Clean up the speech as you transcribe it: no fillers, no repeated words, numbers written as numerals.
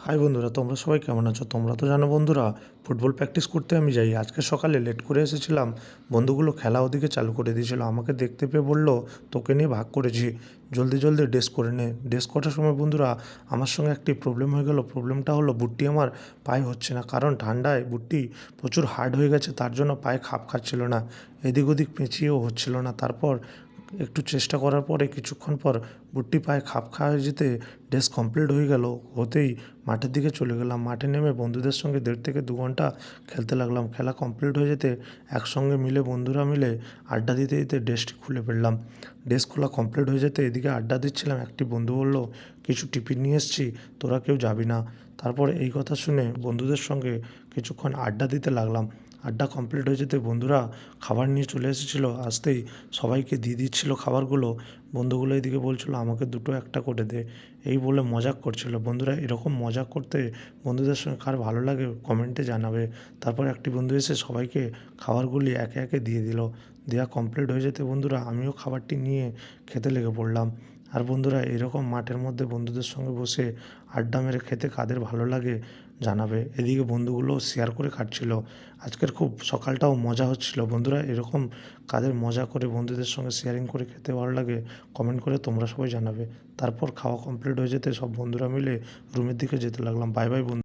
High বন্ধুরা, তোমরা সবাই কেমন আছো? তোমরা তো জানো বন্ধুরা, ফুটবল প্র্যাকটিস করতে আমি যাই। আজকে সকালে লেট করে এসেছিলাম, বন্ধুগুলো খেলা ওদিকে চালু করে দিয়েছিল। আমাকে দেখতে পেয়ে বললো, তোকে নিয়ে ভাগ করেছি, জলদি জলদি ড্রেস করে নে। ড্রেস করার সময় বন্ধুরা আমার সঙ্গে একটি প্রবলেম হয়ে গেল। প্রবলেমটা হলো বুটটি আমার পায়ে হচ্ছে না, কারণ ঠান্ডায় বুটটি প্রচুর হার্ড হয়ে গেছে, তার জন্য পায়ে খাপ খাচ্ছিল না, এদিক ওদিক পেঁচিয়েও হচ্ছিল না। তারপর একটু চেষ্টা করার পরে কিছুক্ষণ পর বুটটি পায়ে খাপ খাওয়া যেতে ড্রেস কমপ্লিট হয়ে গেল। হতেই মাঠের দিকে চলে গেলাম। মাঠে নেমে বন্ধুদের সঙ্গে 1.5 থেকে 2 ঘন্টা খেলতে লাগলাম। খেলা কমপ্লিট হয়ে যেতে একসঙ্গে মিলে বন্ধুরা মিলে আড্ডা দিতে দিতে ড্রেসটি খুলে ফেললাম। ড্রেস খোলা কমপ্লিট হয়ে যেতে এদিকে আড্ডা দিচ্ছিলাম, একটি বন্ধু বলল, কিছু টিফিন নিয়ে এসছি, তোরা কেউ যাবি না? তারপর এই কথা শুনে বন্ধুদের সঙ্গে কিছুক্ষণ আড্ডা দিতে লাগলাম। আড্ডা কমপ্লিট হয়ে যেতে বন্ধুরা খাবার নিয়ে চলে এসেছিলো। আসতেই সবাইকে দিয়ে দিচ্ছিল খাবারগুলো। বন্ধুগুলো এদিকে বলছিল, আমাকে দুটো একটা করে দে, এই বলে মজাক করছিল। বন্ধুরা, এরকম মজা করতে বন্ধুদের সঙ্গে কার ভালো লাগে কমেন্টে জানাবে। তারপর একটি বন্ধু এসে সবাইকে খাবারগুলি একে একে দিয়ে দিল। দেওয়া কমপ্লিট হয়ে যেতে বন্ধুরা আমিও খাবারটি নিয়ে খেতে লেগে পড়লাম। আর বন্ধুরা, এরকম মাঠের মধ্যে বন্ধুদের সঙ্গে বসে আড্ডা মেরে খেতে কাদের ভালো লাগে জানাবে। এদিকে বন্ধুগুলো শেয়ার করে খাচ্ছিল। আজকের খুব সকালটাও মজা হচ্ছিল। বন্ধুরা, এরকম কাদের মজা করে বন্ধুদের সঙ্গে শেয়ারিং করে খেতে ভালো লাগে কমেন্ট করে তোমরা সবাই জানাবে। তারপর খাওয়া কমপ্লিট হয়ে যেতে সব বন্ধুরা মিলে রুমের দিকে যেতে লাগলাম। বাই বাই বন্ধু।